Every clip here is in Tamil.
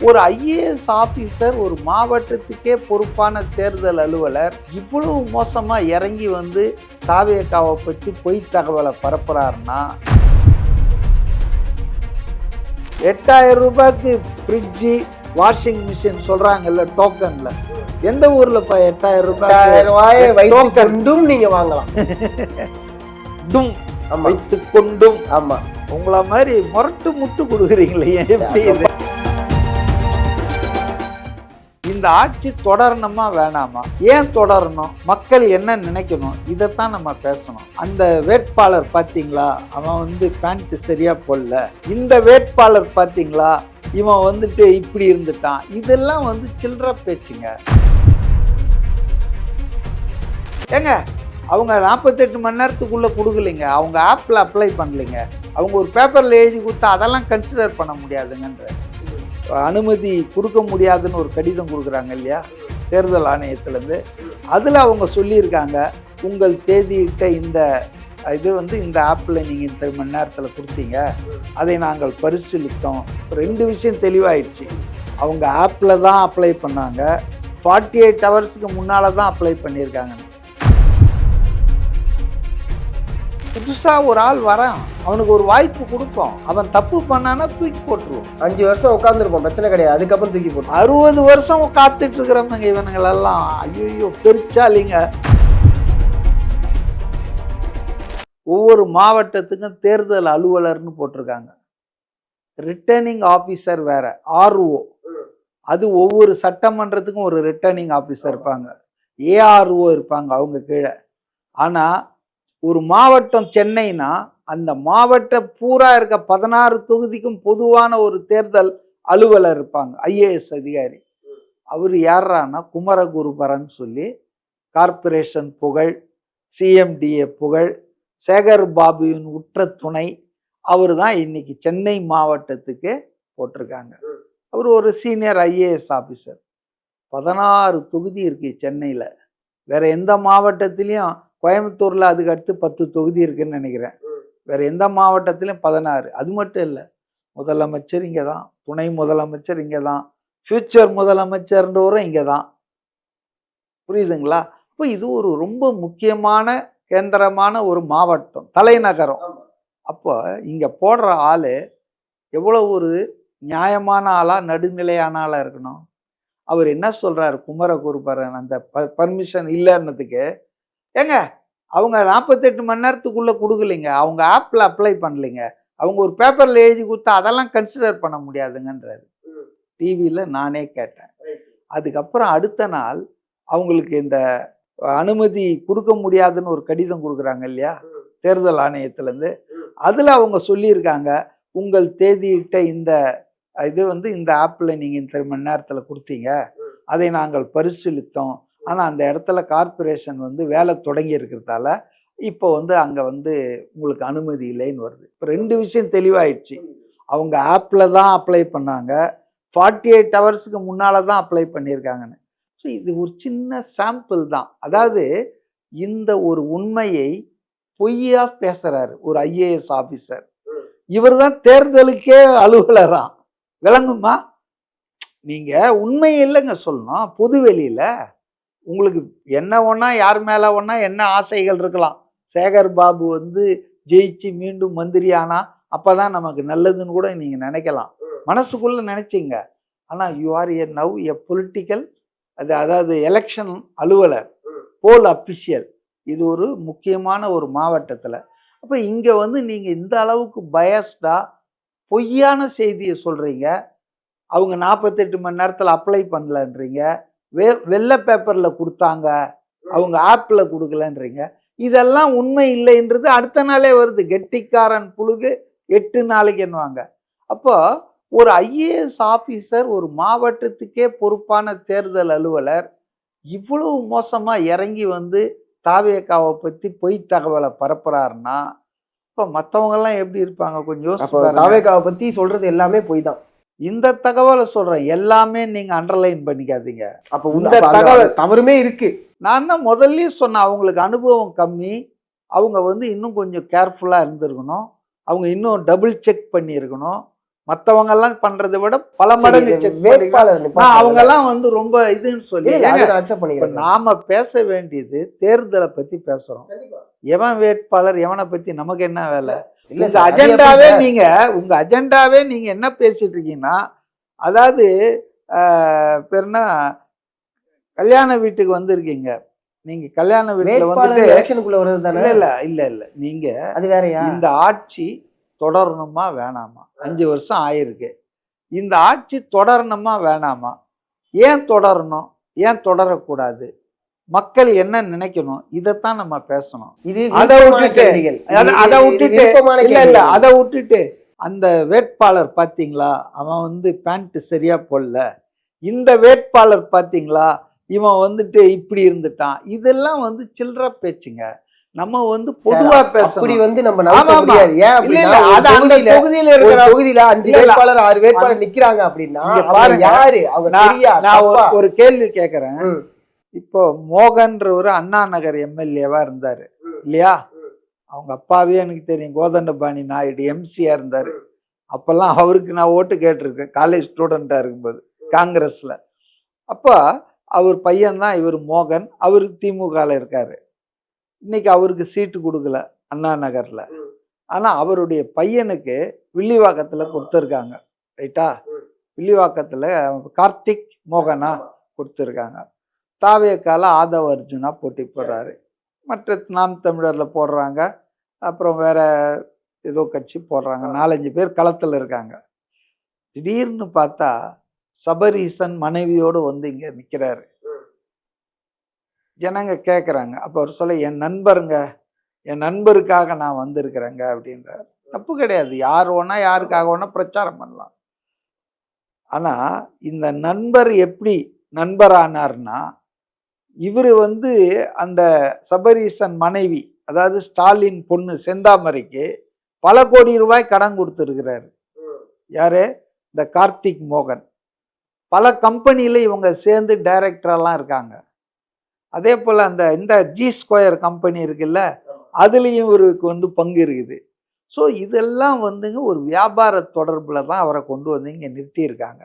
ஒரு ஐஏஎஸ் ஆபீசர், ஒரு மாவட்டத்துக்கே பொறுப்பான தேர்தல் அலுவலர் இவ்வளவு மோசமா இறங்கி வந்து தாவேகாவை பற்றி பொய் தகவலை பரப்புறாருன்னா, 8000 ரூபாய்க்கு ஃப்ரிட்ஜு, வாஷிங் மிஷின் சொல்றாங்கல்ல டோக்கன்ல, எந்த ஊர்ல 8000 ரூபாய் நீங்க வாங்கலாம்? டும் வைத்து கொண்டும். ஆமா, உங்கள மாதிரி முரட்டு முட்டு கொடுக்குறீங்களே, எப்படி இது? இந்த ஆட்சி தொடரணுமா வேணாமா? ஏன் தொடரணும்? மக்கள் என்ன நினைக்கணும்? இதைத்தான் நம்ம பேசணும். அந்த வேட்பாளர் பார்த்தீங்களா, அவன் வந்து பேண்ட் சரியா போடல. இந்த வேட்பாளர் பார்த்தீங்களா, இவன் வந்துட்டு இப்படி இருந்துட்டான். இதெல்லாம் வந்து சில்லற பேச்சுங்க. ஏங்க, அவங்க 48 மணி நேரத்துக்குள்ள கொடுக்கலைங்க, அவங்க ஆப்பில் அப்ளை பண்ணலைங்க, அவங்க ஒரு பேப்பரில் எழுதி கொடுத்தா அதெல்லாம் கன்சிடர் பண்ண முடியாதுங்கன்ற, அனுமதி கொடுக்க முடியாதுன்னு ஒரு கடிதம் கொடுக்குறாங்க இல்லையா தேர்தல் ஆணையத்திலேருந்து. அதில் அவங்க சொல்லியிருக்காங்க, உங்கள் தேதியிட்ட இந்த இது வந்து இந்த ஆப்பில் நீங்கள் இந்த மணி நேரத்தில் கொடுத்தீங்க, அதை நாங்கள் பரிசீலித்தோம். 2 விஷயம் தெளிவாயிடுச்சு. அவங்க ஆப்பில் தான் அப்ளை பண்ணாங்க, 48 ஹவர்ஸுக்கு முன்னால் தான் அப்ளை பண்ணியிருக்காங்க. புதுசாக ஒரு ஆள் வரான், அவனுக்கு ஒரு வாய்ப்பு கொடுப்போம். அவன் தப்பு பண்ணானா தூக்கி போட்டுருவோம். 5 வருஷம் உட்காந்துருப்போம், பிரச்சனை கிடையாது. அதுக்கப்புறம் தூக்கி போட்டு 60 வருஷம் காத்துட்டு இருக்கிறவங்க இவனுங்களெல்லாம் ஐயோ பெருச்சாலிங்க. ஒவ்வொரு மாவட்டத்துக்கும் தேர்தல் அலுவலர்னு போட்டிருக்காங்க. ரிட்டர்னிங் ஆஃபீஸர் வேற, ஆர்ஓ. அது ஒவ்வொரு சட்டமன்றத்துக்கும் ஒரு ரிட்டர்னிங் ஆஃபீஸர் இருப்பாங்க, ஏஆர்ஓ இருப்பாங்க அவங்க கீழே. ஆனால் ஒரு மாவட்டம் சென்னைனா அந்த மாவட்ட பூரா இருக்க 16 தொகுதிக்கும் பொதுவான ஒரு தேர்தல் அலுவலர் இருப்பாங்க, ஐஏஎஸ் அதிகாரி. அவர் யாரானா குமரகுருபரன் சொல்லி, கார்பரேஷன் புகழ், சிஎம்டிஏ புகழ், சேகர் பாபுவின் உற்ற துணை. அவர் தான் இன்னைக்கு சென்னை மாவட்டத்துக்கு போட்டிருக்காங்க. அவர் ஒரு சீனியர் ஐஏஎஸ் ஆஃபீஸர். 16 தொகுதி இருக்கு சென்னையில். வேற எந்த மாவட்டத்திலையும், கோயம்புத்தூரில் அதுக்கு அடுத்து 10 தொகுதி இருக்குன்னு நினைக்கிறேன். வேறு எந்த மாவட்டத்திலையும் 16. அது மட்டும் இல்லை, முதலமைச்சர் இங்கே தான், துணை முதலமைச்சர் இங்கே தான், ஃபியூச்சர் முதலமைச்சர்ன்றவரும் இங்கே தான். புரியுதுங்களா? இப்போ இது ஒரு ரொம்ப முக்கியமான கேந்திரமான ஒரு மாவட்டம், தலைநகரம். அப்போ இங்கே போடுற ஆள் எவ்வளோ ஒரு நியாயமான ஆளாக, நடுநிலையான ஆளாக இருக்கணும். அவர் என்ன சொல்கிறார் குமரகுருபரன், அந்த பர்மிஷன் இல்லைன்னதுக்கு, ஏங்க அவங்க 48 மணி நேரத்துக்குள்ளே கொடுக்கலைங்க, அவங்க ஆப்பில் அப்ளை பண்ணலைங்க, அவங்க ஒரு பேப்பரில் எழுதி கொடுத்தா அதெல்லாம் கன்சிடர் பண்ண முடியாதுங்கன்றாரு. டிவியில் நானே கேட்டேன். அதுக்கப்புறம் அடுத்த நாள் அவங்களுக்கு இந்த அனுமதி கொடுக்க முடியாதுன்னு ஒரு கடிதம் கொடுக்குறாங்க இல்லையா தேர்தல் ஆணையத்திலேருந்து. அதில் அவங்க சொல்லியிருக்காங்க, உங்கள் தேதியிட்ட இந்த இது வந்து இந்த ஆப்பில் நீங்கள் இந்த மணி நேரத்தில் கொடுத்தீங்க, அதை நாங்கள் பரிசீலித்தோம். ஆனால் அந்த இடத்துல கார்பரேஷன் வந்து வேலை தொடங்கி இருக்கிறதால இப்போ வந்து அங்கே வந்து உங்களுக்கு அனுமதி இல்லைன்னு வருது. இப்போ 2 விஷயம் தெளிவாயிடுச்சு. அவங்க ஆப்பில் தான் அப்ளை பண்ணாங்க, 48 ஹவர்ஸுக்கு முன்னால் தான் அப்ளை பண்ணியிருக்காங்கன்னு. ஸோ இது ஒரு சின்ன சாம்பிள் தான். அதாவது இந்த ஒரு உண்மையை பொய்யா பேசுகிறாரு ஒரு ஐஏஎஸ் ஆஃபீஸர். இவர் தான் தேர்தலுக்கே அலுவலராம். விளங்குமா? நீங்கள் உண்மை இல்லைங்க சொல்லணும். பொதுவெளியில் உங்களுக்கு என்ன ஒன்றா, யார் மேலே ஒன்றா என்ன ஆசைகள் இருக்கலாம். சேகர் பாபு வந்து ஜெயிச்சு மீண்டும் மந்திரி ஆனா அப்போ தான் நமக்கு நல்லதுன்னு கூட நீங்கள் நினைக்கலாம், மனசுக்குள்ளே நினச்சிங்க. ஆனால் you are now a political, அதாவது எலெக்ஷன் அலுவலர், போல் அஃபிஷியல். இது ஒரு முக்கியமான ஒரு மாவட்டத்தில். அப்போ இங்கே வந்து நீங்கள் இந்த அளவுக்கு பயஸ்டாக பொய்யான செய்தியை சொல்கிறீங்க. அவங்க 48 மணி நேரத்தில் அப்ளை பண்ணலன்றீங்க, வெள்ளை பேப்பரில் கொடுத்தாங்க, அவங்க ஆப்பில் கொடுக்கலன்றீங்க. இதெல்லாம் உண்மை இல்லைன்றது அடுத்த நாளே வருது. கெட்டிக்காரன் புழுகு 8 நாளைக்கு என்னவாங்க. அப்போ ஒரு ஐஏஎஸ் ஆஃபீஸர், ஒரு மாவட்டத்துக்கே பொறுப்பான தேர்தல் அலுவலர் இவ்வளவு மோசமாக இறங்கி வந்து தாவேகாவை பற்றி பொய் தகவலை பரப்புறாருன்னா, இப்போ மற்றவங்கெல்லாம் எப்படி இருப்பாங்க கொஞ்சம் யோசிச்சு. தாவேகாவை பற்றி சொல்கிறது எல்லாமே பொய் தான். இந்த தகவலை சொல்றேன், எல்லாமே நீங்க அண்டர்லைன் பண்ணிக்காதீங்க. அப்போ இந்த தகவல் தவறுமே இருக்கு. நான் தான் முதல்ல சொன்னேன், அவங்களுக்கு அனுபவம் கம்மி, அவங்க வந்து இன்னும் கொஞ்சம் கேர்ஃபுல்லா இருந்திருக்கணும், அவங்க இன்னும் டபுள் செக் பண்ணியிருக்கணும். மத்தவங்க எல்லாம் பண்றதை விட பல மடங்கு செக் வேட்பாளர் அவங்க எல்லாம் வந்து ரொம்ப இதுன்னு சொல்லி அக்செப்ட் இப்ப பண்ணிக்கிறேன். நாம பேச வேண்டியது தேர்தலை பத்தி பேசுறோம். எவன் வேட்பாளர் எவனை பத்தி நமக்கு என்ன வேலை? இல்ல உங்க சார், அது எப்படி அஜெண்டாவே சார்? உங்க அஜெண்டாவே நீங்க என்ன பேசிட்டு இருக்கீங்கன்னா, அதாவது பேருனா கல்யாண வீட்டுக்கு வந்திருக்கீங்க. நீங்க கல்யாண வீட்டுல வேட்பாளர் வந்துட்டு எலெக்ஷனுக்குள்ள வருது தானே? இல்ல நீங்க அது வேறயா? இந்த ஆட்சி தொடரணுமா வேணாமா? 5 வருஷம் ஆயிருக்கு. இந்த ஆட்சி தொடரணுமா வேணாமா? ஏன் தொடரணும்? ஏன் தொடரக்கூடாது? மக்கள் என்ன நினைக்கணும்? இதைத்தான் நம்ம பேசணும். இது அதை விருப்பமான விட்டுட்டு கேள்விகள். அதை இது விட்டுட்டு விருப்பமான இல்ல கேள்விகள். அதை விட்டுட்டு அந்த வேட்பாளர் பாத்தீங்களா, அவன் வந்து பேண்ட் சரியா போடல, இந்த வேட்பாளர் பாத்தீங்களா, இவன் வந்துட்டு இப்படி இருந்துட்டான், இதெல்லாம் வந்து சில்லற பேச்சுங்க. நம்ம வந்து பொதுவா அப்படி பேசணும். வந்து நம்ம ஆமா, நம்ப ஆமா. முடியாது. ஏன் இல்ல அப்படின்னா இல்ல ஒரு அது அந்த தொகுதியில தொகுதியில ஒரு இருக்கிற தொகுதியில 5 இல்ல, இல்ல. வேட்பாளர் 6 வேட்பாளர் நிக்கிறாங்க அப்படின்னா இங்க அவங்க பாருங்க. யாரு? அவங்க சரியா நான் தப்பா? ஒரு கேள்வி கேட்கிறேன். ம். இப்போ மோகன்றவர் அண்ணா நகர் எம்எல்ஏவா இருந்தாரு இல்லையா? அவங்க அப்பாவே எனக்கு தெரியும், கோதண்டபாணி நாயுடு எம்சியா இருந்தாரு. அப்பெல்லாம் அவருக்கு நான் ஓட்டு கேட்டிருக்கேன் காலேஜ் ஸ்டூடெண்டா இருக்கும்போது காங்கிரஸ்ல. அப்ப அவர் பையன்தான் இவர் மோகன். அவரு திமுகல இருக்காரு. இன்னைக்கு அவருக்கு சீட்டு கொடுக்கல அண்ணா நகர்ல. ஆனா அவருடைய பையனுக்கு வில்லிவாக்கத்துல கொடுத்துருக்காங்க. ரைட்டா? வில்லிவாக்கத்துல கார்த்திக் மோகனா கொடுத்துருக்காங்க. தாவேக்கால ஆதவ அர்ஜுனா போட்டி போடுறாரு. மற்ற நாம் தமிழர்ல போடுறாங்க. அப்புறம் வேற ஏதோ கட்சி போடுறாங்க. 4-5 பேர் களத்துல இருக்காங்க. திடீர்னு பார்த்தா சபரீசன் மனைவியோடு வந்து இங்க நிக்கிறாரு. ஜனங்க கேட்குறாங்க. அப்போ அவர் சொல்ல, என் நண்பருங்க, என் நண்பருக்காக நான் வந்திருக்கிறேங்க அப்படின்றார். தப்பு கிடையாது. யார் வேணா யாருக்காக வேணா பிரச்சாரம் பண்ணலாம். ஆனா இந்த நண்பர் எப்படி நண்பரானார்னா, இவரு வந்து அந்த சபரீசன் மனைவி, அதாவது ஸ்டாலின் பொண்ணு செந்தாமரைக்கு பல கோடி ரூபாய் கடன் கொடுத்துருக்கிறாரு. யாரு? இந்த கார்த்திக் மோகன். பல கம்பெனியில இவங்க சேர்ந்து டைரக்டரெல்லாம் இருக்காங்க. அதே போல அந்த இந்த ஜி ஸ்கொயர் கம்பெனி இருக்குல்ல, அதுலேயும் இவருக்கு வந்து பங்கு இருக்குது. ஸோ இதெல்லாம் வந்துங்க ஒரு வியாபார தொடர்புல தான் அவரை கொண்டு வந்து இங்கே நிறுத்தியிருக்காங்க.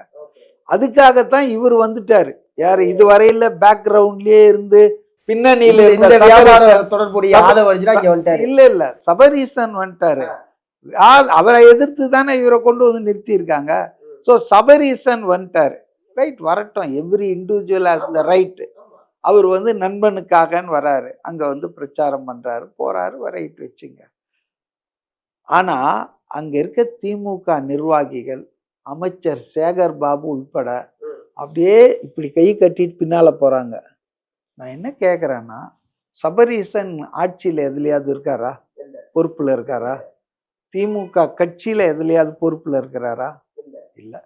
அதுக்காகத்தான் இவர் வந்துட்டாரு. யாரு? இதுவரையில பேக்ரவுண்ட்லயே இருந்து பின்னணியில இந்த வியாபார தொடர்புடைய ஆதவ அர்ஜுனா இங்க வந்துட்டாரு. இல்ல சபரீசன் வந்துட்டாரு. அவரை எதிர்த்து தானே இவரை கொண்டு வந்து நிறுத்தி இருக்காங்க. ஸோ சபரீசன் வந்துட்டாரு. ரைட், வரட்டும். Every individual has the right. அவர் வந்து நண்பனுக்காகன்னு வராரு. அங்க வந்து பிரச்சாரம் பண்றாரு, போறாரு, ரைட் வச்சுங்க. ஆனா அங்க இருக்க திமுக நிர்வாகிகள், அமைச்சர் சேகர் பாபு உட்பட அப்படியே இப்படி கை கட்டிட்டு பின்னால போறாங்க. நான் என்ன கேட்குறேன்னா, சபரீசன் ஆட்சியில் எதுலையாவது இருக்காரா? பொறுப்புல இருக்காரா? திமுக கட்சியில எதுலையாவது பொறுப்புல இருக்கிறாரா? இல்லை.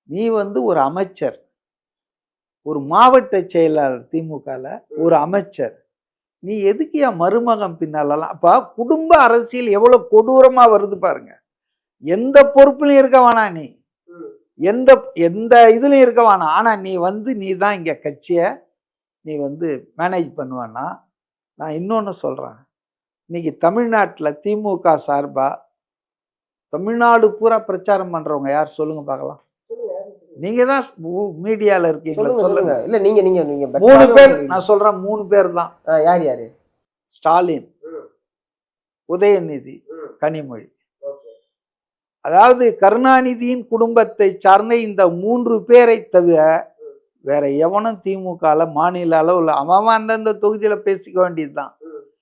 நீ வந்து ஒரு அமைச்சர், ஒரு மாவட்ட செயலாளர், திமுகல ஒரு அமைச்சர். நீ எதுக்கு என் மருமகன் பின்னாலலாம்? அப்ப குடும்ப அரசியல் எவ்வளவு கொடூரமா வருது பாருங்க. எந்த பொறுப்புலையும் இருக்க வேணாம், நீ எந்த எந்த இதுலையும் இருக்க வேணாம். ஆனா நீ வந்து நீ தான் இங்க கட்சியை நீ வந்து மேனேஜ் பண்ணுவான்னா, நான் இன்னொன்று சொல்கிறேன். இன்னைக்கு தமிழ்நாட்டில் திமுக சார்பா தமிழ்நாடு பூரா பிரச்சாரம் பண்ணுறவங்க யார் சொல்லுங்க பார்க்கலாம். நீங்கள் தான் மீடியாவில் இருக்கீங்களா? சொல்லுங்க. இல்லை, நீங்கள் 3 பேர் நான் சொல்கிறேன். 3 பேர் தான். யார் யாரு? ஸ்டாலின், உதயநிதி, கனிமொழி. அதாவது கருணாநிதியின் குடும்பத்தை சார்ந்த இந்த 3 பேரை தவிர வேற எவனும் திமுகல மாநில அளவில் அவன் அந்தந்த தொகுதியில பேசிக்க வேண்டியதுதான்.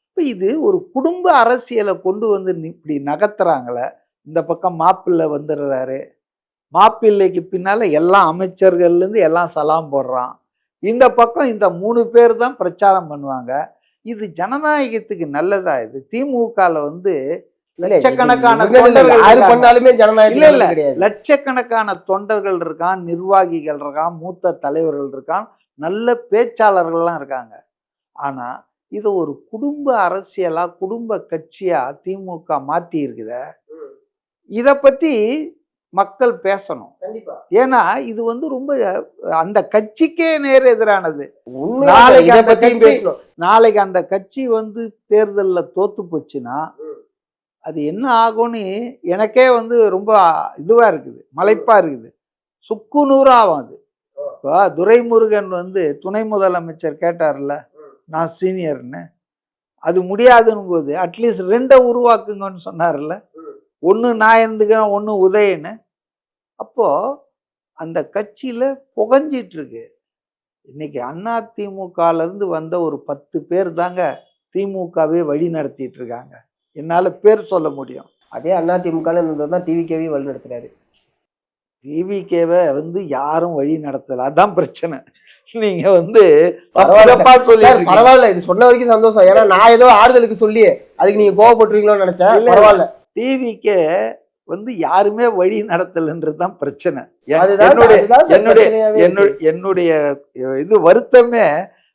இப்போ இது ஒரு குடும்ப அரசியலை கொண்டு வந்து இப்படி நகர்த்துறாங்களே. இந்த பக்கம் மாப்பிள்ளை வந்துடுறாரு. மாப்பிள்ளைக்கு பின்னால எல்லாம் அமைச்சர்கள்லேருந்து எல்லாம் சலாம் போடுறான். இந்த பக்கம் இந்த 3 பேர் தான் பிரச்சாரம் பண்ணுவாங்க. இது ஜனநாயகத்துக்கு நல்லதா? இது திமுகல வந்து லட்சக்கணக்கான லட்சக்கணக்கான தொண்டர்கள் இருக்கான், நிர்வாகிகள் இருக்கான், மூத்த தலைவர்கள் இருக்கான், நல்ல பேச்சாளர்கள்லாம் இருக்காங்க. ஆனா இது ஒரு குடும்ப அரசியலா, குடும்ப கட்சியா திமுக மாத்தி இருக்குத. இத பத்தி மக்கள் பேசணும். ஏன்னா இது வந்து ரொம்ப அந்த கட்சிக்கே நேர் எதிரானது. நாளைக்கு அந்த கட்சி வந்து தேர்தலில் தோத்து போச்சுன்னா அது என்ன ஆகும்னு எனக்கே வந்து ரொம்ப இதுவாக இருக்குது, மலைப்பாக இருக்குது. சுக்கு நூறாகும் அது. இப்போ துரைமுருகன் வந்து துணை முதலமைச்சர் கேட்டார்ல, நான் சீனியர்னு, அது முடியாதுன்னு போது அட்லீஸ்ட் 2 உருவாக்குங்கன்னு சொன்னார்ல. ஒன்று நான் இருந்துக்கிறேன், ஒன்று உதயன்னு. அப்போது அந்த கட்சியில் புகஞ்சிட்டு இருக்கு. இன்னைக்கு அதிமுகலேருந்து வந்த ஒரு 10 பேர் தாங்க திமுகவே வழி நடத்திட்டு இருக்காங்க. என்னால் பேர் சொல்ல முடியும். அதே அதிமுக தான் டிவிகேவி வழி நடத்துறாரு. டிவிகேவை வந்து யாரும் வழி நடத்தல, அதான் பிரச்சனை. நீங்க வந்து பரவாயில்ல, இது சொன்ன வரைக்கும் சந்தோஷம். ஏன்னா நான் ஏதோ ஆறுதலுக்கு சொல்லி அதுக்கு நீங்க கோவப்பட்டுருவீங்களோன்னு நினைச்சேன். பரவாயில்ல. டிவிகே வந்து யாருமே வழி நடத்தலன்றது தான் பிரச்சனை. என்னுடைய இது வருத்தமே,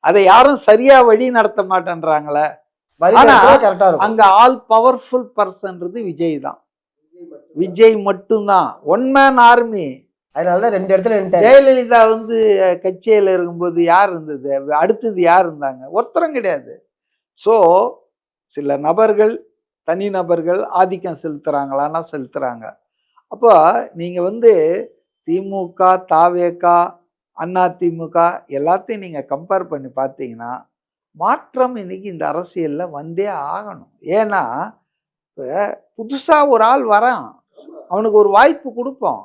அதை யாரும் சரியா வழி நடத்த மாட்டேன்றாங்களே. ஆனா அங்க ஆல் பவர்ஃபுல் பர்சன்றது விஜய் தான். விஜய் மட்டும்தான் ஒன் மேன் ஆர்மி. அதனாலதான் 2 இடத்துல ஜெயலலிதா வந்து கட்சியில இருக்கும்போது யார் இருந்தது, அடுத்தது யார் இருந்தாங்க? ஒருத்தரும் கிடையாது. ஸோ சில நபர்கள், தனி நபர்கள் ஆதிக்கம் செலுத்துறாங்களான்னா செலுத்துறாங்க. அப்போ நீங்க வந்து திமுக, தாவேக, அதிமுக எல்லாத்தையும் நீங்க கம்பேர் பண்ணி பார்த்தீங்கன்னா மாற்றம் இன்னைக்கு இந்த அரசியல்ல வந்தே ஆகணும். ஏன்னா புதுசா ஒரு ஆள் வரான், அவனுக்கு ஒரு வாய்ப்பு கொடுப்போம்.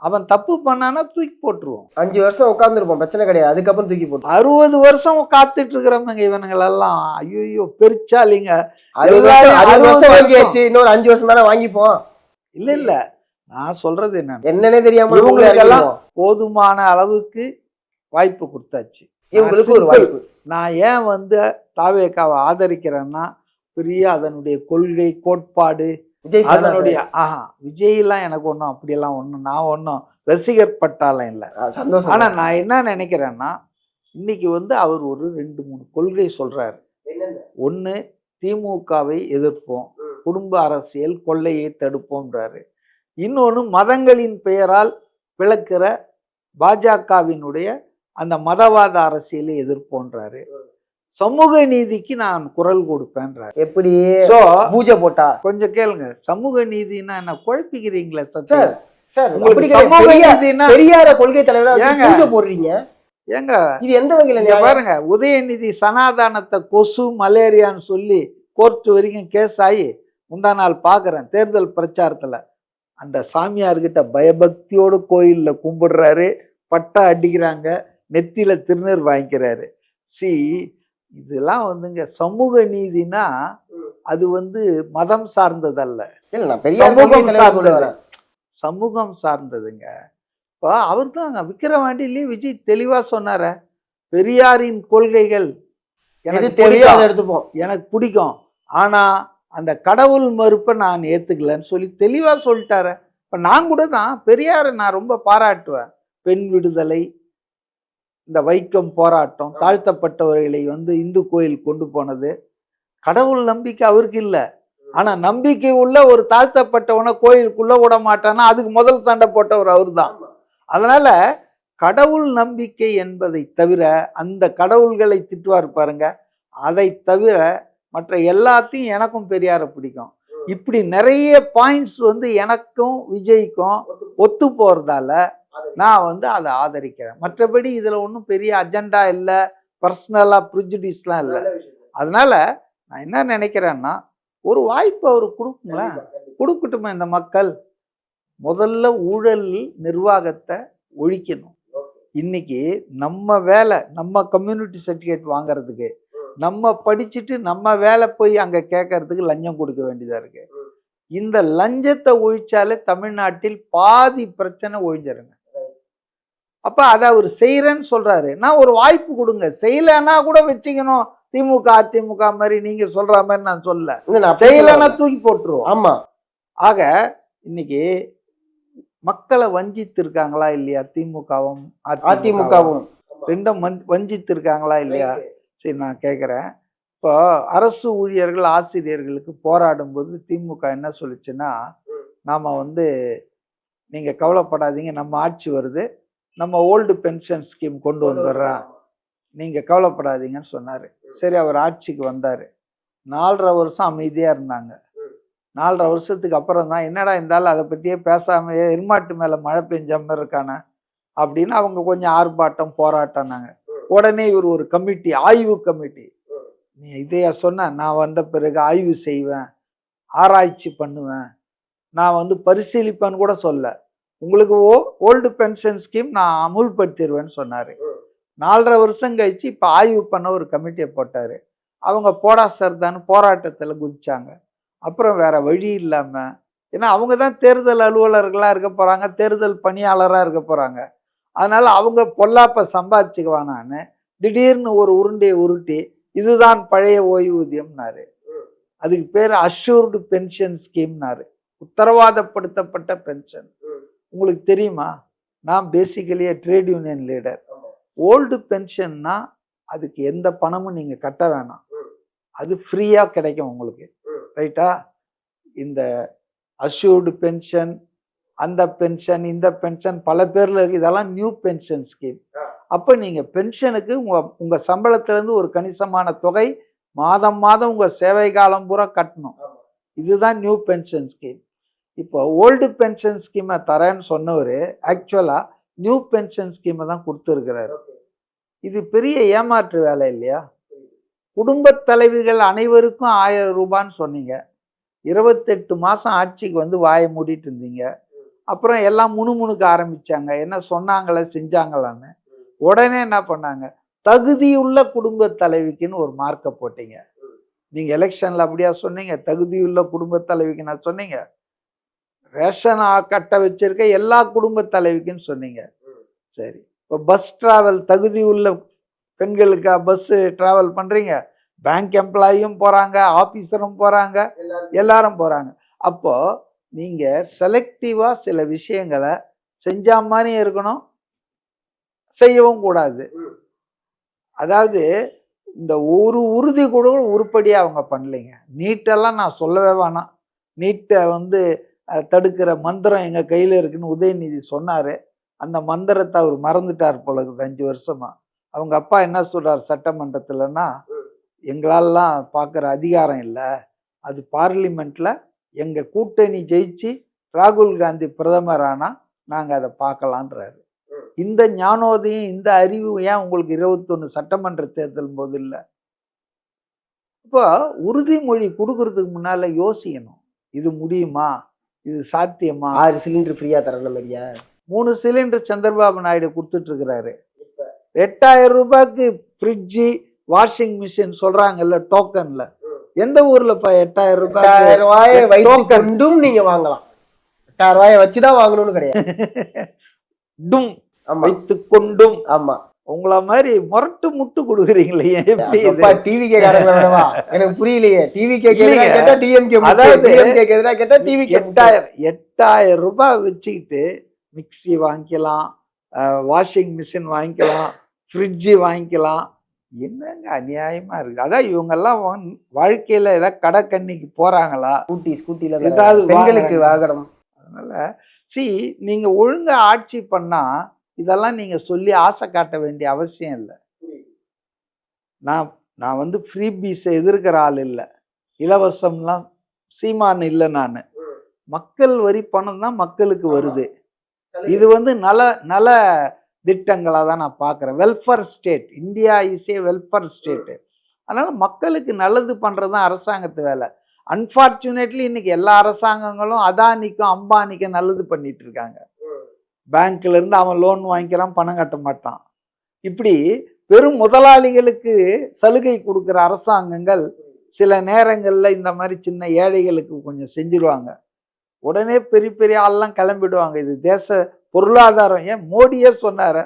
அவன் தப்பு பண்ணானா தூக்கி போட்டுருவோம். 5 வருஷம் உட்கார்ந்துருப்போம், பிரச்சனை கிடையாது. அதுக்கப்புறம் தூக்கி போட்டு 60 வருஷம் காத்துட்டு இருக்கிறவங்க இவனுங்களெல்லாம். ஐயோ பெருச்சாலிங்க. 60 வருஷம் வாங்கியாச்சு, இன்னொரு 5 வருஷம் தானே வாங்கிப்போம். இல்ல நான் சொல்றது என்னன்னே தெரியாம இவங்களுக்கெல்லாம் போதுமான அளவுக்கு வாய்ப்பு கொடுத்தாச்சு. இவங்களுக்கு ஒரு வாய்ப்பு. நான் ஏன் வந்து தாவேகாவை ஆதரிக்கிறேன்னா, பெரிய அதனுடைய கொள்கை கோட்பாடு, அதனுடைய விஜய்லாம் எனக்கு ஒன்றும் அப்படியெல்லாம் நான் ஒன்றும் ரசிகர் பட்டாலும் இல்லை, சந்தோஷம். ஆனா நான் என்ன நினைக்கிறேன்னா, இன்னைக்கு வந்து அவர் ஒரு 2-3 கொள்கை சொல்றாரு. ஒன்று, திமுகவை எதிர்ப்போம், குடும்ப அரசியல் கொள்ளையை தடுப்போம்ன்றாரு. இன்னொன்று, மதங்களின் பெயரால் பிளக்கிற பாஜகவினுடைய அந்த மதவாத அரசியலை எதிர்ப்போன்றாரு. சமூக நீதிக்கு நான் குரல் கொடுப்பேன்றாரு. எப்படி பூஜை போட்டா? கொஞ்சம் கேளுங்க. சமூக நீதினா என்ன குழப்பிக்கிறீங்களா? பெரியார கொள்கை தலைவரா போடுறீங்க ஏங்க? இது எந்த வகையில பாருங்க, உதயநிதி சனாதானத்தை கொசு மலேரியான்னு சொல்லி கோர்ட் வரைக்கும் கேஸ் ஆகி முந்தா நாள் பாக்குறேன் தேர்தல் பிரச்சாரத்துல அந்த சாமியார்கிட்ட பயபக்தியோடு கோயில்ல கும்பிடுறாரு, பட்டா அடிக்கிறாங்க, நெத்தியில திருநீர் வாங்கிக்கிறாரு. இதெல்லாம் வந்துங்க சமூக நீதினா அது வந்து மதம் சார்ந்ததல்ல, சமூகம் சார்ந்ததுங்க. இப்போ அவர் தான் விக்கிரவாண்டிலேயே விஜய் தெளிவா சொன்னார, பெரியாரின் கொள்கைகள் எனக்கு பிடிக்கும், ஆனா அந்த கடவுள் மறுப்பை நான் ஏத்துக்கலன்னு சொல்லி தெளிவா சொல்லிட்டார. இப்ப நான் கூட தான் பெரியாரை நான் ரொம்ப பாராட்டுவேன். பெண் விடுதலை, இந்த வைக்கம் போராட்டம், தாழ்த்தப்பட்டவர்களை வந்து இந்து கோயில் கொண்டு போனது. கடவுள் நம்பிக்கை அவருக்கு இல்லை, ஆனா நம்பிக்கை உள்ள ஒரு தாழ்த்தப்பட்டவனை கோயிலுக்குள்ள விட மாட்டானா அதுக்கு முதல் சண்டை போட்டவர் அவர் தான். அதனால கடவுள் நம்பிக்கை என்பதை தவிர, அந்த கடவுள்களை திட்டுவார் பாருங்க, அதை தவிர மற்ற எல்லாத்தையும் எனக்கும் பெரியாரை பிடிக்கும். இப்படி நிறைய பாயிண்ட்ஸ் வந்து எனக்கும் விஜய்க்கும் ஒத்து போறதால நான் வந்து அதை ஆதரிக்கிறேன். மற்றபடி இதுல ஒன்றும் பெரிய அஜெண்டா இல்லை, பர்சனலா ப்ரிஜுடிஸ்லாம் இல்லை. அதனால நான் என்ன நினைக்கிறேன்னா, ஒரு வாய்ப்பு அவருக்கு கொடுக்குங்களேன், கொடுக்கட்டுமா இந்த மக்கள். முதல்ல ஊழல் நிர்வாகத்தை ஒழிக்கணும். இன்னைக்கு நம்ம வேலை, நம்ம கம்யூனிட்டி சர்டிஃபிகேட் வாங்குறதுக்கு, நம்ம படிச்சுட்டு நம்ம வேலை போய் அங்க கேட்கறதுக்கு லஞ்சம் கொடுக்க வேண்டியதா இருக்கு. இந்த லஞ்சத்தை ஒழிச்சாலே தமிழ்நாட்டில் பாதி பிரச்சனை ஒழிஞ்சிருங்க. அப்ப அதை அவர் செய்யறேன்னு சொல்றாரு, நான் ஒரு வாய்ப்பு கொடுங்க. செய்யலைன்னா கூட வச்சுக்கணும், திமுக அதிமுக மாதிரி நீங்க சொல்ற மாதிரி நான் சொல்ல, செய்யலைன்னா தூக்கி போட்டுருவோம். ஆமா. ஆக இன்னைக்கு மக்களை வஞ்சித்து இருக்காங்களா இல்லையா? திமுகவும் அதிமுகவும் ரெண்டும் வஞ்சித்து இருக்காங்களா இல்லையா? சரி, நான் கேட்குறேன். இப்போ அரசு ஊழியர்கள் ஆசிரியர்களுக்கு போராடும் போது திமுக என்ன சொல்லிச்சுன்னா, நாம வந்து நீங்க கவலைப்படாதீங்க, நம்ம ஆட்சி வருது, நம்ம ஓல்டு பென்ஷன் ஸ்கீம் கொண்டு வந்துடுறோம், நீங்க கவலைப்படாதீங்கன்னு சொன்னாரு. சரி, அவர் ஆட்சிக்கு வந்தாரு, 4.5 வருஷம் அமைதியா இருந்தாங்க. 4.5 வருஷத்துக்கு அப்புறம் தான் என்னடா இருந்தாலும் அதை பற்றியே பேசாமல் எருமாட்டு மேலே மழை பெஞ்ச மாதிரி இருக்கானே அப்படின்னு அவங்க கொஞ்சம் ஆர்ப்பாட்டம் போராட்டம்னாங்க. உடனே இவர் ஒரு கமிட்டி, ஆய்வு கமிட்டி, நீ இதையா சொன்ன, நான் வந்த பிறகு ஆய்வு செய்வேன், ஆராய்ச்சி பண்ணுவேன், நான் வந்து பரிசீலிப்பேன்னு கூட சொல்ல, உங்களுக்கு ஓல்டு பென்ஷன் ஸ்கீம் நான் அமுல்படுத்திடுவேன்னு சொன்னார். 4.5 வருஷம் கழிச்சு இப்போ ஆய்வு பண்ண ஒரு கமிட்டியை போட்டார். அவங்க போடா சார் தான் போராட்டத்தில் குதிச்சாங்க. அப்புறம் வேற வழி இல்லாமல், ஏன்னா அவங்க தான் தேர்தல் அலுவலர்களாக இருக்க போகிறாங்க, தேர்தல் பணியாளராக இருக்க போகிறாங்க, அதனால் அவங்க பொல்லாப்பை சம்பாதிச்சுக்குவானான்னு திடீர்னு ஒரு உருண்டையை உருட்டி இதுதான் பழைய ஓய்வூதியம்னாரு. அதுக்கு பேர் அஷ்யூர்டு பென்ஷன் ஸ்கீம்னாரு, உத்தரவாதப்படுத்தப்பட்ட பென்ஷன். உங்களுக்கு தெரியுமா, நான் basically trade union leader. Old பென்ஷன்னா அதுக்கு எந்த பணமும் நீங்கள் கட்ட வேணாம், அது ஃப்ரீயாக கிடைக்கும் உங்களுக்கு, ரைட்டா? இந்த அஷ்யூர்டு பென்ஷன், அந்த பென்ஷன், இந்த பென்ஷன் பல பேரில் இருக்குது, இதெல்லாம் நியூ பென்ஷன் ஸ்கீம். அப்போ நீங்கள் பென்ஷனுக்கு உங்கள் சம்பளத்திலேருந்து ஒரு கணிசமான தொகை மாதம் மாதம் உங்கள் சேவை காலம் பூரா கட்டணும். இதுதான் நியூ பென்ஷன் ஸ்கீம். இப்போ ஓல்டு பென்ஷன் ஸ்கீமை தரேன்னு சொன்னவர் ஆக்சுவலாக நியூ பென்ஷன் ஸ்கீமை தான் கொடுத்துருக்கிறாரு. இது பெரிய ஏமாற்று வேலை இல்லையா? குடும்பத் தலைவிகள் அனைவருக்கும் 1000 ரூபான்னு சொன்னீங்க. 28 மாதம் ஆட்சிக்கு வந்து வாயை மூடிட்டு இருந்தீங்க. அப்புறம் எல்லாம் முணுமுணுக்க ஆரம்பிச்சாங்க, என்ன சொன்னாங்களே செஞ்சாங்களான்னு. உடனே என்ன பண்ணாங்க, தகுதியுள்ள குடும்ப தலைவிக்குன்னு ஒரு மார்க்கை போட்டீங்க. நீங்க எலெக்ஷன்ல அப்படியா சொன்னீங்க? தகுதியுள்ள குடும்ப தலைவிக்கு நான் சொன்னீங்க. ரேஷன் கட்ட வச்சிருக்க எல்லா குடும்ப தலைவிக்குன்னு சொன்னீங்க. சரி, இப்போ பஸ் டிராவல் தகுதி உள்ள பெண்களுக்கு பஸ் டிராவல் பண்றீங்க, பேங்க் எம்ப்ளாயும் போறாங்க, ஆபீசரும் போறாங்க, எல்லாரும் போறாங்க. அப்போ நீங்க செலக்டிவா சில விஷயங்களை செஞ்சா மாதிரி இருக்கணும், செய்யவும் கூடாது. அதாவது இந்த ஒரு உறுதி கூட உருப்படியாக அவங்க பண்ணலைங்க. நீட்டெல்லாம் நான் சொல்லவே வேணாம், நீட்டை வந்து தடுக்கிற மந்திரம் எங்கள் கையில் இருக்குன்னு உதயநிதி சொன்னார். அந்த மந்திரத்தை அவர் மறந்துட்டார் போல இருக்குது 5 வருஷமா. அவங்க அப்பா என்ன சொல்கிறார் சட்டமன்றத்தில்னா, எங்களாலலாம் பார்க்குற அதிகாரம் இல்லை, அது பார்லிமெண்ட்டில் எங்கள் கூட்டணி ஜெயிச்சு ராகுல் காந்தி பிரதமர் ஆனால் நாங்கள் அதை பார்க்கலான்றாரு. இந்த ஞானோதயம், இந்த அறிவு ஏன் உங்களுக்கு 21 சட்டமன்ற தேர்தல் போது இல்லை? இப்போ உறுதிமொழி கொடுக்கறதுக்கு முன்னால யோசிக்கணும், இது முடியுமா, இது சாத்தியமா? 6 சிலிண்டர் ஃப்ரீயா தரணும் மாதிரியா? 3 சிலிண்டர் சந்திரபாபு நாயுடு கொடுத்துட்டு இருக்கிறாரு. 8000 ரூபாய்க்கு ஃப்ரிட்ஜு, வாஷிங் மிஷின் சொல்றாங்கல்ல டோக்கன்ல. எந்த ஊர்லப்பா 8000 ரூபாய் வைத்து கொண்டும் நீங்க வாங்கலாம்? 8000 ரூபாயை வச்சுதான் வாங்கணும்னு கிடையாது. டும் வைத்து கொண்டும். ஆமா, உங்கள மாதிரி முரட்டு முட்டு கொடுக்குறீங்களே, டிவி கேட்கறா எனக்கு புரியலையே. டிவி கேட்டா டிஎம்கே, அதாவது 8000 ரூபாய் வச்சுக்கிட்டு மிக்சி வாங்கிக்கலாம், வாஷிங் மிஷின் வாங்கிக்கலாம், ஃப்ரிட்ஜு வாங்கிக்கலாம். என்னங்க அநியாயமா இருக்கு. அதான் இவங்கெல்லாம் வாழ்க்கையில ஏதாவது கடை கண்ணிக்கு போறாங்களா? ஸ்கூட்டில ஏதாவது பெண்களுக்கு வாகனம். அதனால நீங்க ஒழுங்கா ஆட்சி பண்ணா இதெல்லாம் நீங்க சொல்லி ஆசை காட்ட வேண்டிய அவசியம் இல்லை. நான் வந்து ஃப்ரீ பீஸை எதிர்க்கிற ஆள் இல்லை, இலவசம்லாம் சீமான் இல்லை. நான் மக்கள் வரி பணம் தான் மக்களுக்கு வருது. இது வந்து நல திட்டங்களாக தான் நான் பார்க்குறேன். Welfare state, India is a welfare state. அதனால் மக்களுக்கு நல்லது பண்ணுறது தான் அரசாங்கத்து வேலை. அன்ஃபார்ச்சுனேட்லி இன்னைக்கு எல்லா அரசாங்கங்களும் அதானிக்கும் அம்பானிக்கும் நல்லது பண்ணிட்டு இருக்காங்க. பேங்க்ல இருந்து அவன் லோன் வாங்கிக்கிறான், பணம் கட்ட மாட்டான். இப்படி பெரும் முதலாளிகளுக்கு சலுகை கொடுக்குற அரசாங்கங்கள் சில நேரங்களில் இந்த மாதிரி சின்ன ஏழைகளுக்கு கொஞ்சம் செஞ்சிருவாங்க. உடனே பெரிய பெரிய ஆள்லாம் கிளம்பிடுவாங்க. இது தேச பொருளாதாரம். ஏன் மோடியே சொன்னார்,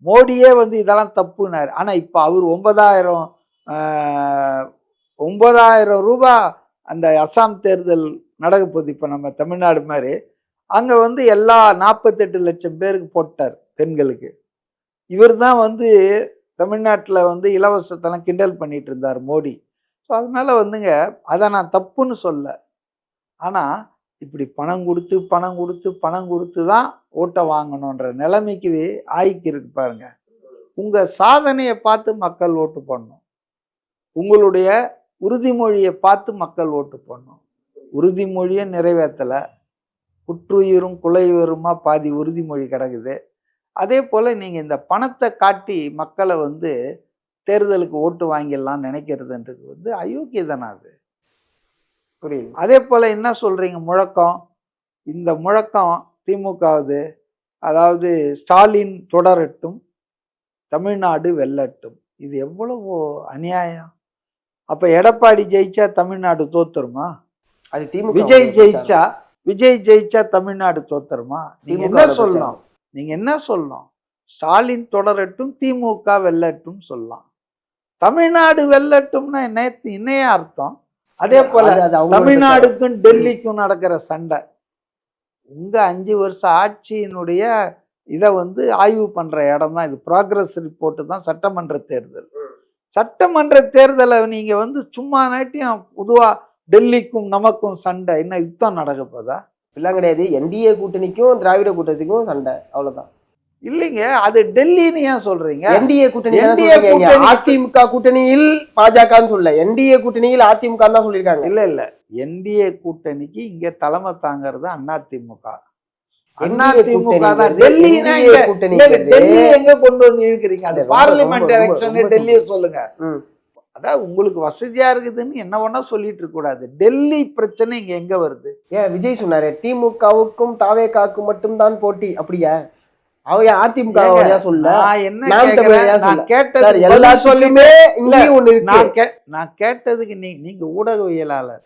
மோடியே வந்து இதெல்லாம் தப்புனார். ஆனால் இப்போ அவர் 9000 ரூபாய் அந்த அசாம் தேர்தல் நடக்க போகுது. இப்போ நம்ம தமிழ்நாடு மாதிரி அங்கே வந்து எல்லா 48 லட்சம் பேருக்கு போட்டார் பெண்களுக்கு. இவர் தான் வந்து தமிழ்நாட்டில் வந்து இலவசத்தெல்லாம் கிண்டல் பண்ணிட்டு இருந்தார் மோடி. ஸோ அதனால வந்துங்க அதை நான் தப்புன்னு சொல்ல. ஆனால் இப்படி பணம் கொடுத்து தான் ஓட்டை வாங்கணுன்ற நிலைமைக்கு ஆய்க்கு இருக்கு பாருங்க. உங்கள் சாதனையை பார்த்து மக்கள் ஓட்டு போடணும், உங்களுடைய உறுதிமொழியை பார்த்து மக்கள் ஓட்டு போடணும். உறுதிமொழியை நிறைவேற்றலை, குற்றுயிரும் குலையுயிருமா பாதி உறுதிமொழி கிடக்குது. அதே போல் நீங்கள் இந்த பணத்தை காட்டி மக்களை வந்து தேர்தலுக்கு ஓட்டு வாங்கிடலாம்னு நினைக்கிறதுன்றது வந்து அயோக்கியதானா அது? புரியுது. அதே போல் என்ன சொல்கிறீங்க முழக்கம், இந்த முழக்கம் திமுகவுது, அதாவது ஸ்டாலின் தொடரட்டும், தமிழ்நாடு வெல்லட்டும். இது எவ்வளவோ அநியாயம். அப்போ எடப்பாடி ஜெயிச்சா தமிழ்நாடு தோத்துருமா? அது திமுக. விஜய் ஜெயிச்சா தமிழ்நாடு தோத்துருமா? நீங்க என்ன சொல்லணும்? நீங்க என்ன சொல்லணும்? ஸ்டாலின் தொடரட்டும், திமுக வெல்லட்டும் சொல்லலாம். தமிழ்நாடு வெல்லட்டும்னா என்னைய அர்த்தம்? அதே போல தமிழ்நாடுக்கும் டெல்லிக்கும் நடக்கிற சண்டை, உங்க 5 வருஷம் ஆட்சியினுடைய இதை வந்து ஆய்வு பண்ற இடம் தான் இது. ப்ராக்ரஸ் ரிப்போர்ட் தான் சட்டமன்ற தேர்தல். சட்டமன்ற தேர்தலை நீங்க வந்து சும்மா நாட்டியும் பொதுவா டெல்லிக்கும் நமக்கும் சண்டை, என்ன யுத்தம் நடக்க போதா? எல்லாம் கிடையாது. என்டிஏ கூட்டணிக்கும் திராவிட கூட்டணிக்கும் சண்டை, அவ்வளவுதான். இல்லைங்க, அது டெல்லின்னு ஏன் சொல்றீங்க? என்டிஏ கூட்டணி அதிமுக கூட்டணியில் பாஜகன்னு சொல்ல, என்டிஏ கூட்டணியில் அதிமுக தான் சொல்லியிருக்காங்க. இல்ல என்டிஏ கூட்டணிக்கு இங்க தலைமை தாங்கிறது அதிமுக. அதிமுக தான். டெல்லி எங்க கொண்டு வந்து இழுக்கிறீங்க? அது பார்லிமெண்ட் எலெக்ஷன் டெல்லியை சொல்லுங்க. அதாவது உங்களுக்கு வசதியா இருக்குதுன்னு என்ன ஒண்ணா சொல்லிட்டு இருக்க கூடாது. டெல்லி பிரச்சனை இங்க எங்க வருது? ஏன் விஜய் சொன்னாரு திமுகவுக்கும் தாவேகாவுக்கும் மட்டும் தான் போட்டி, அப்படியா? அவங்க அதிமுக சொல்ல நான் கேட்டதுக்கு நீங்க ஊடகவியலாளர்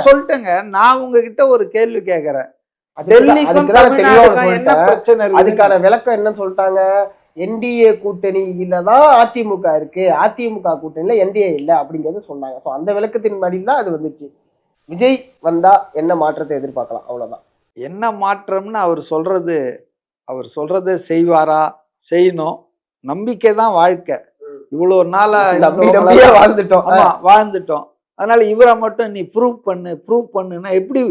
சொல்லிட்டேங்க. நான் உங்ககிட்ட ஒரு கேள்வி கேட்கிறேன். அதுக்கான விளக்கம் என்ன சொல்லிட்டாங்க? என்டிஏ கூட்டணியிலதான் அதிமுக இருக்கு, அதிமுக கூட்டணியில என்டிஏ இல்ல அப்படிங்கறது சொன்னாங்க. சோ அந்த விளக்கத்தின் படிதான் அது வந்துச்சு. விஜய் வந்தா என்ன மாற்றத்தை எதிர்பார்க்கலாம், அவ்வளவுதான். என்ன மாற்றம்னு அவர் சொல்றதை செய்வாரா? செய்யணும். நம்பிக்கை தான் வாழ்க்கை. இவ்வளவு நாளா வாழ்ந்துட்டோம். அதனால இவரை மட்டும் நீ ப்ரூவ் பண்ணுன்னா எப்படி?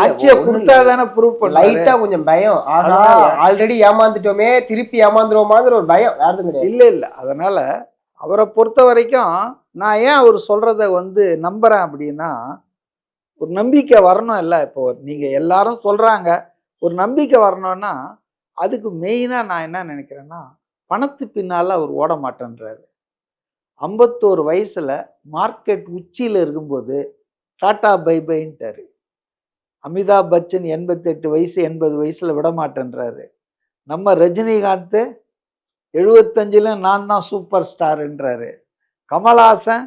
ஆட்சியை கொடுத்தாதானே ப்ரூவ் பண்ண. லைட்டா கொஞ்சம் பயம், ஆல்ரெடி ஏமாந்துட்டோமே திருப்பி ஏமாந்துருவோமாங்கிற ஒரு பயம் யாருக்கும் கிடையாது. இல்ல அதனால அவரை பொறுத்த வரைக்கும் நான் ஏன் அவர் சொல்றத வந்து நம்புறேன் அப்படின்னா, ஒரு நம்பிக்கை வரணும். இல்லை இப்போ நீங்க எல்லாரும் சொல்றாங்க, ஒரு நம்பிக்கை வரணும்னா அதுக்கு மெயினா நான் என்ன நினைக்கிறேன்னா, பணத்து பின்னால அவர் ஓட மாட்டேன்றாரு. 51 வயசுல மார்க்கெட் உச்சியில இருக்கும்போது டாடா பை பைன்ட்டாரு. அமிதாப் பச்சன் 88 வயசு 80 வயசுல விட மாட்டேன்றாரு. நம்ம ரஜினிகாந்த் 75ல நான் தான் சூப்பர் ஸ்டார்ன்றாரு. கமல்ஹாசன்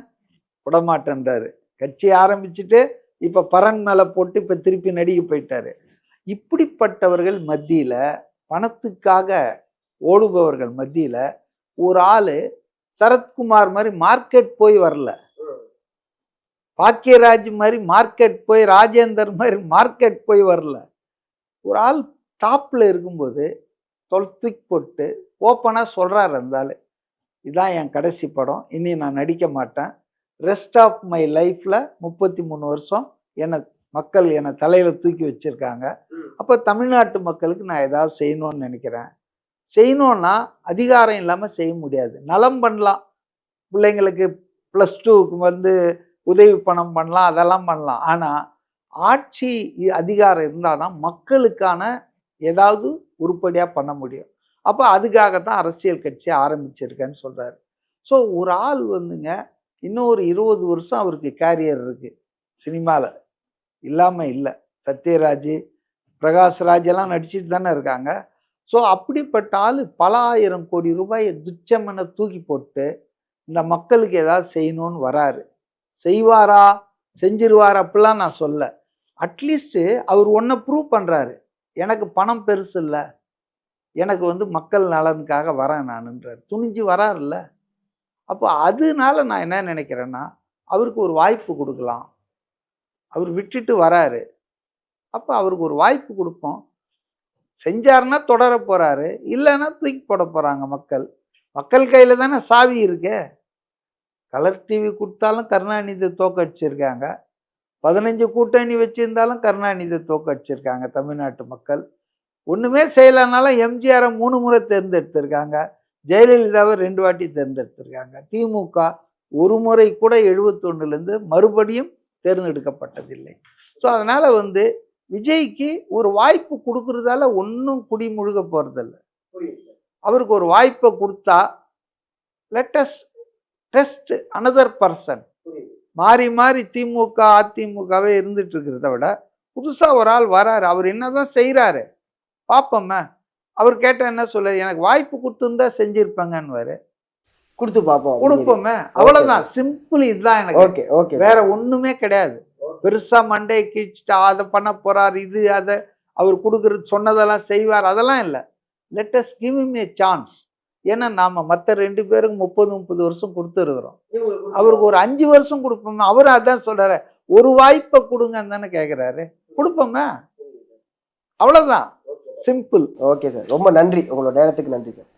விட மாட்டேன்றாரு. கட்சி ஆரம்பிச்சுட்டு இப்ப பரன் மேல போட்டு இப்ப திருப்பி நடிக்க போயிட்டாரு. இப்படிப்பட்டவர்கள் மத்தியில, பணத்துக்காக ஓடுபவர்கள் மத்தியில ஒரு ஆளு சரத்குமார் மாதிரி மார்க்கெட் போய் வரல, பாக்கியராஜ் மாதிரி மார்க்கெட் போய், ராஜேந்தர் மாதிரி மார்க்கெட் போய் வரல. ஒரு ஆள் டாப்ல இருக்கும்போது தூக்கி போட்டு ஓப்பனா சொல்றாரு, இருந்தாலும் இதான் என் கடைசி படம், இனி நான் நடிக்க மாட்டேன், ரெஸ்ட் ஆஃப் மை லைஃப்ல 33 வருஷம் மக்கள் என்னை தலையில தூக்கி வச்சிருக்காங்க. அப்ப தமிழ்நாட்டு மக்களுக்கு நான் ஏதாவது செய்யணும்னு நினைக்கிறேன். செய்யணும்னா அதிகாரம் இல்லாம செய்ய முடியாது. நலம் பண்ணலாம், பிள்ளைங்களுக்கு +2க்கு வந்து உதவி பணம் பண்ணலாம், அதெல்லாம் பண்ணலாம். ஆனா ஆட்சி அதிகாரம் இருந்தாதான் மக்களுக்கான ஏதாவது உருப்படியா பண்ண முடியும். அப்ப அதுக்காகத்தான் அரசியல் கட்சி ஆரம்பிச்சிருக்கேன்னு சொல்றாரு. ஸோ ஒரு ஆள் வந்துங்க இன்னும் ஒரு 20 வருஷம் அவருக்கு கேரியர் இருக்கு சினிமாவில், இல்லாமல் இல்லை. சத்யராஜ், பிரகாஷ்ராஜ் எல்லாம் நடிச்சுட்டு தானே இருக்காங்க. ஸோ அப்படிப்பட்ட ஆள் பல ஆயிரம் கோடி ரூபாயை துச்சமென தூக்கி போட்டு இந்த மக்களுக்கு ஏதாவது செய்யணும்னு வராரு. செய்வாரா, செஞ்சிருவார் அப்படிலாம் நான் சொல்ல. அட்லீஸ்ட்டு அவர் ஒன்றை ப்ரூவ் பண்ணுறாரு, எனக்கு பணம் பெருசு இல்லை, எனக்கு வந்து மக்கள் நலனுக்காக வரேன் நானுன்றார். துணிஞ்சு வராருல்ல. அப்போ அதனால நான் என்ன நினைக்கிறேன்னா, அவருக்கு ஒரு வாய்ப்பு கொடுக்கலாம். அவர் விட்டுட்டு வராரு, அப்போ அவருக்கு ஒரு வாய்ப்பு கொடுப்போம். செஞ்சாருன்னா தொடர போறாரு, இல்லைன்னா தூக்கி போட போறாங்க மக்கள். மக்கள் கையில தானே சாவி இருக்கு. கலர் டிவி கொடுத்தாலும் கருணாநிதியை தோக்கடிச்சிருக்காங்க, 15 கூட்டணி வச்சிருந்தாலும் கருணாநிதியை தோக்கடிச்சிருக்காங்க தமிழ்நாட்டு மக்கள். ஒண்ணுமே செய்யலைனாலும் எம்ஜிஆரை 3 முறை தேர்ந்தெடுத்திருக்காங்க, ஜெயலலிதாவை 2 வாட்டி தேர்ந்தெடுத்திருக்காங்க. திமுக ஒரு முறை கூட 71லேருந்து மறுபடியும் தேர்ந்தெடுக்கப்பட்டதில்லை. ஸோ அதனால வந்து விஜய்க்கு ஒரு வாய்ப்பு கொடுக்கறதால ஒன்றும் குடிமுழுக போறதில்ல. அவருக்கு ஒரு வாய்ப்பை கொடுத்தா let us test another person. மாறி மாறி திமுக அதிமுகவே இருந்துட்டு இருக்கிறத விட புதுசா ஒரு ஆள் வராரு, அவர் என்னதான் செய்யறாரு பாப்போமே. அவர் கேட்ட என்ன சொல்ல, எனக்கு வாய்ப்பு கொடுத்துருந்தா செஞ்சிருப்பாங்கன்னு கொடுத்து பார்ப்போம், கொடுப்போமே, அவ்வளவுதான். சிம்பிள், இதுதான் எனக்கு. ஓகே ஓகே, வேற ஒண்ணுமே கிடையாது. பெருசா மண்டையை கீழ்ச்சிட்டு அதை பண்ண போறாரு, இது அதை அவர் கொடுக்கறது சொன்னதெல்லாம் செய்வார், அதெல்லாம் இல்லை. லெட் அஸ் கிவ் ஹிம் ஏ சான்ஸ். ஏன்னா நாம மற்ற 2 பேருக்கு 30 வருஷம் கொடுத்துருக்குறோம், அவருக்கு ஒரு 5 வருஷம் கொடுப்போமே. அவரும் அதான் சொல்றாரு, ஒரு வாய்ப்பை கொடுங்கன்னு தானே கேட்கிறாரு, கொடுப்போமே, அவ்வளவுதான். சிம்பிள். ஓகே சார், ரொம்ப நன்றி, உங்களோட நேரத்துக்கு நன்றி சார்.